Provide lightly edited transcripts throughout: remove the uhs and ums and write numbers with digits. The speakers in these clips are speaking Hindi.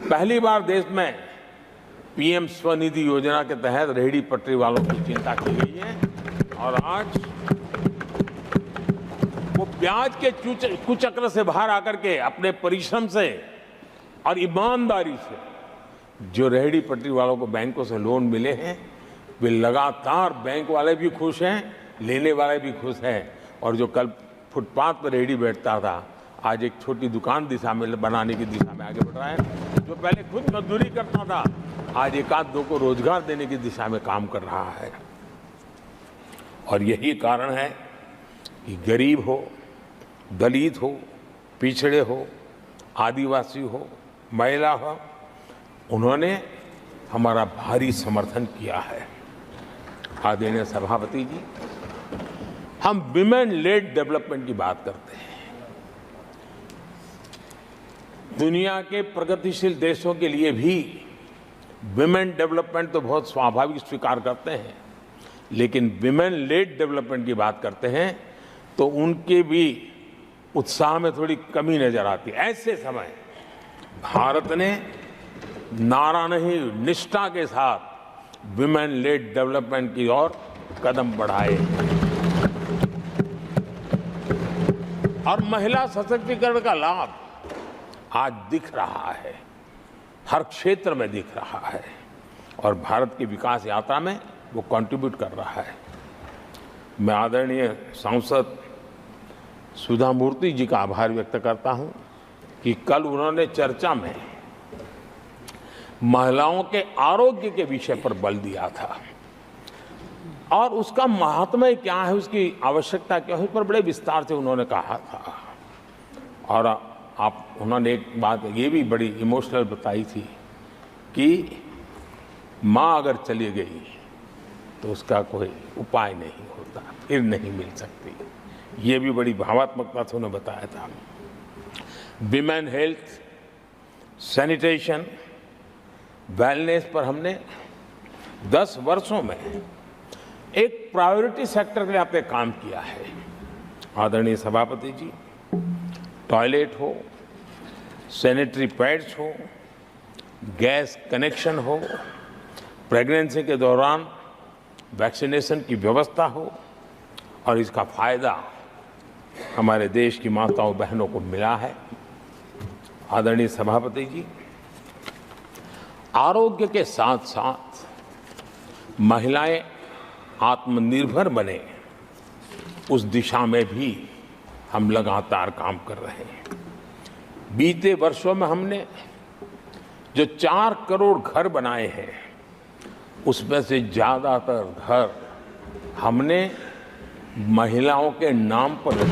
पहली बार देश में पीएम स्वनिधि योजना के तहत रेहड़ी पटरी वालों की चिंता की गई है और आज वो ब्याज के कुचक्र से बाहर आकर के अपने परिश्रम से और ईमानदारी से जो रेहड़ी पटरी वालों को बैंकों से लोन मिले हैं, वे लगातार बैंक वाले भी खुश हैं, लेने वाले भी खुश हैं। और जो कल फुटपाथ पर रेहड़ी बैठता था, आज एक छोटी दुकान दिशा में बनाने की दिशा में आगे बढ़ रहा है। जो पहले खुद मजदूरी करता था, आज एक आध दो को रोजगार देने की दिशा में काम कर रहा है। और यही कारण है कि गरीब हो, दलित हो, पिछड़े हो, आदिवासी हो, महिला हो, उन्होंने हमारा भारी समर्थन किया है। आदरणीय सभापति जी, हम विमेन लेड डेवलपमेंट की बात करते हैं। दुनिया के प्रगतिशील देशों के लिए भी विमेन डेवलपमेंट तो बहुत स्वाभाविक स्वीकार करते हैं, लेकिन विमेन लेड डेवलपमेंट की बात करते हैं तो उनके भी उत्साह में थोड़ी कमी नजर आती है। ऐसे समय भारत ने नारा नहीं, निष्ठा के साथ विमेन लेड डेवलपमेंट की ओर कदम बढ़ाए और महिला सशक्तिकरण का लाभ आज दिख रहा है, हर क्षेत्र में दिख रहा है और भारत की विकास यात्रा में वो कंट्रीब्यूट कर रहा है। मैं आदरणीय सांसद सुधा मूर्ति जी का आभार व्यक्त करता हूं कि कल उन्होंने चर्चा में महिलाओं के आरोग्य के विषय पर बल दिया था और उसका महात्म्य क्या है, उसकी आवश्यकता क्या है, उस पर बड़े विस्तार से उन्होंने कहा था। और उन्होंने एक बात ये भी बड़ी इमोशनल बताई थी कि माँ अगर चली गई तो उसका कोई उपाय नहीं होता, फिर नहीं मिल सकती। ये भी बड़ी भावात्मकता से उन्होंने बताया था। विमेन हेल्थ, सैनिटेशन, वेलनेस पर हमने 10 वर्षों में एक प्रायोरिटी सेक्टर के लिए आपने काम किया है। आदरणीय सभापति जी, टॉयलेट हो, सैनिटरी पैड्स हो, गैस कनेक्शन हो, प्रेगनेंसी के दौरान वैक्सीनेशन की व्यवस्था हो और इसका फायदा हमारे देश की माताओं बहनों को मिला है। आदरणीय सभापति जी, आरोग्य के साथ साथ महिलाएं आत्मनिर्भर बने, उस दिशा में भी हम लगातार काम कर रहे हैं। बीते वर्षों में हमने जो 4 करोड़ घर बनाए हैं, उसमें से ज्यादातर घर हमने महिलाओं के नाम पर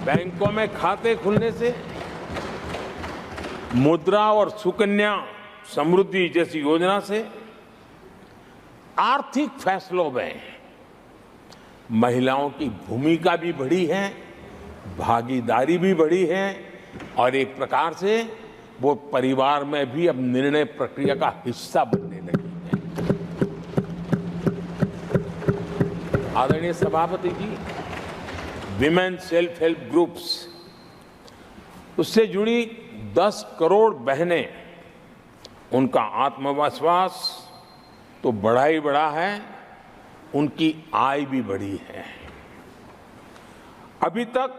बैंकों में खाते खुलने से, मुद्रा और सुकन्या समृद्धि जैसी योजना से, आर्थिक फैसलों में महिलाओं की भूमिका भी बढ़ी है, भागीदारी भी बढ़ी है और एक प्रकार से वो परिवार में भी अब निर्णय प्रक्रिया का हिस्सा बनने लगी है। आदरणीय सभापति जी, विमेन सेल्फ हेल्प ग्रुप्स, उससे जुड़ी 10 करोड़ बहनें, उनका आत्मविश्वास तो बढ़ा ही बढ़ा है, उनकी आय भी बढ़ी है। अभी तक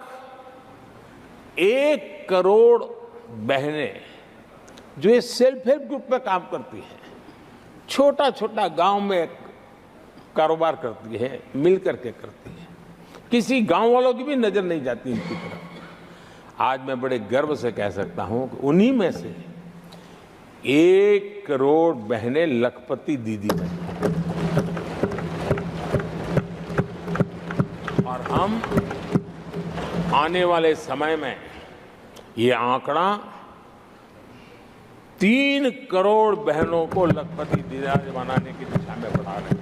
1 करोड़ बहनें जो ये सेल्फ हेल्प ग्रुप में काम करती हैं, छोटा छोटा गांव में कारोबार करती है, मिल करके करती है, किसी गांव वालों की भी नजर नहीं जाती इनकी तरफ। आज मैं बड़े गर्व से कह सकता हूं कि उन्हीं में से 1 करोड़ बहनें लखपति दीदी बनी और हम आने वाले समय में ये आंकड़ा 3 करोड़ बहनों को लखपति दीदी बनाने की दिशा में बढ़ा रहे हैं।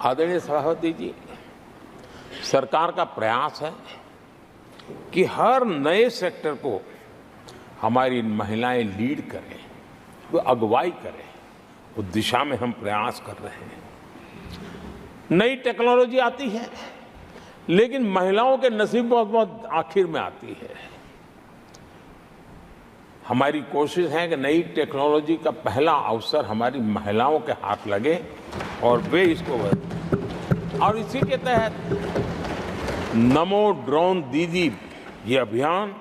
आदरणीय सभापति जी, सरकार का प्रयास है कि हर नए सेक्टर को हमारी महिलाएं लीड करें, वो अगुवाई करें, उस दिशा में हम प्रयास कर रहे हैं। नई टेक्नोलॉजी आती है, लेकिन महिलाओं के नसीब बहुत बहुत आखिर में आती है। हमारी कोशिश है कि नई टेक्नोलॉजी का पहला अवसर हमारी महिलाओं के हाथ लगे और वे इसको बदलें। और इसी के तहत नमो ड्रोन दीदी ये अभियान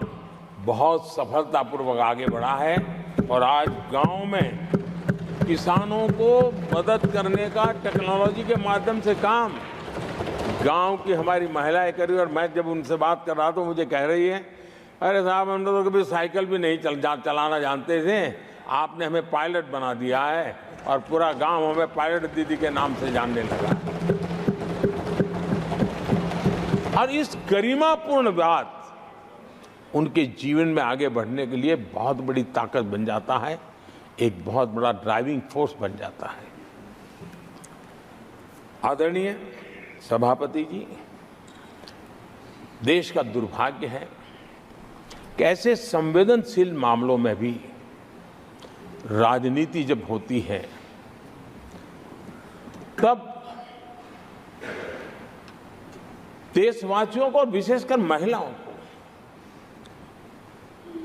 बहुत सफलतापूर्वक आगे बढ़ा है और आज गांव में किसानों को मदद करने का टेक्नोलॉजी के माध्यम से काम गांव की हमारी महिलाएं कर रही है। और मैं जब उनसे बात कर रहा तो मुझे कह रही है, अरे साहब हम तो कभी साइकिल भी नहीं चलाना जानते थे, आपने हमें पायलट बना दिया है और पूरा गांव हमें पायलट दीदी के नाम से जानने लगा। और इस गरिमापूर्ण बात उनके जीवन में आगे बढ़ने के लिए बहुत बड़ी ताकत बन जाता है, एक बहुत बड़ा ड्राइविंग फोर्स बन जाता है। आदरणीय सभापति जी, देश का दुर्भाग्य है कि ऐसे संवेदनशील मामलों में भी राजनीति जब होती है तब देशवासियों को, विशेषकर महिलाओं को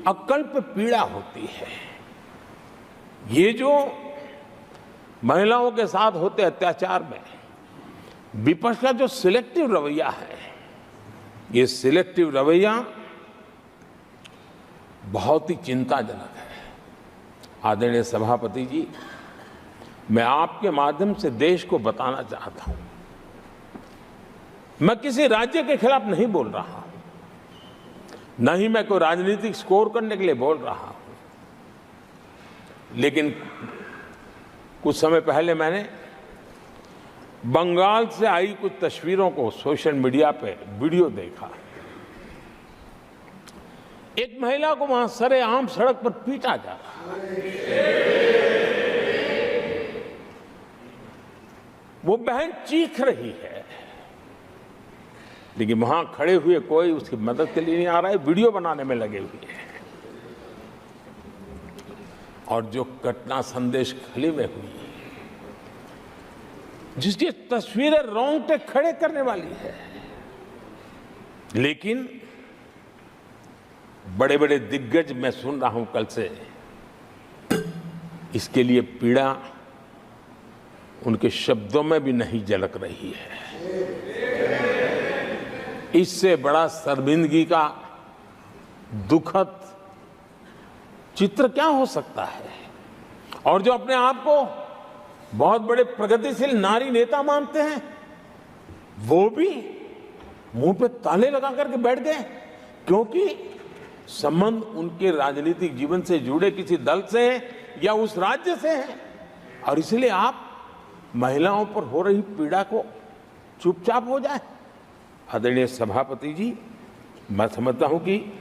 अकल्प पीड़ा होती है। ये जो महिलाओं के साथ होते अत्याचार में विपक्ष का जो सिलेक्टिव रवैया है, ये सिलेक्टिव रवैया बहुत ही चिंताजनक है। आदरणीय सभापति जी, मैं आपके माध्यम से देश को बताना चाहता हूं, मैं किसी राज्य के खिलाफ नहीं बोल रहा हूं, न ही मैं कोई राजनीतिक स्कोर करने के लिए बोल रहा हूं, लेकिन कुछ समय पहले मैंने बंगाल से आई कुछ तस्वीरों को सोशल मीडिया पे वीडियो देखा। एक महिला को वहां सरेआम सड़क पर पीटा जा रहा है। वो बहन चीख रही है, लेकिन वहां खड़े हुए कोई उसकी मदद के लिए नहीं आ रहा है, वीडियो बनाने में लगे हुए हैं। और जो घटना संदेश खली में हुई, जिसकी तस्वीरें रोंगटे खड़े करने वाली है, लेकिन बड़े बड़े दिग्गज, मैं सुन रहा हूं कल से, इसके लिए पीड़ा उनके शब्दों में भी नहीं झलक रही है। इससे बड़ा शर्मिंदगी का दुखद चित्र क्या हो सकता है। और जो अपने आप को बहुत बड़े प्रगतिशील नारी नेता मानते हैं, वो भी मुंह पे ताले लगा करके बैठ गए, क्योंकि संबंध उनके राजनीतिक जीवन से जुड़े किसी दल से या उस राज्य से है। और इसलिए आप महिलाओं पर हो रही पीड़ा को चुपचाप हो जाए। आदरणीय सभापति जी, मैं समझता हूं कि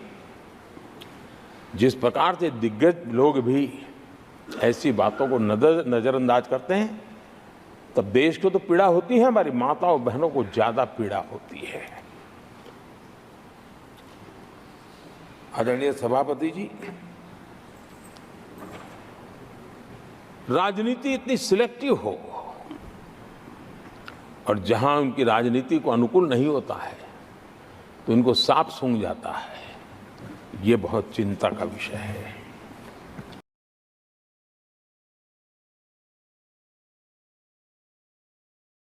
जिस प्रकार से दिग्गज लोग भी ऐसी बातों को नजरअंदाज करते हैं, तब देश को तो पीड़ा होती है, हमारी माताओं बहनों को ज्यादा पीड़ा होती है। आदरणीय सभापति जी, राजनीति इतनी सिलेक्टिव हो और जहां उनकी राजनीति को अनुकूल नहीं होता है तो इनको सांप सूंघ जाता है, ये बहुत चिंता का विषय है।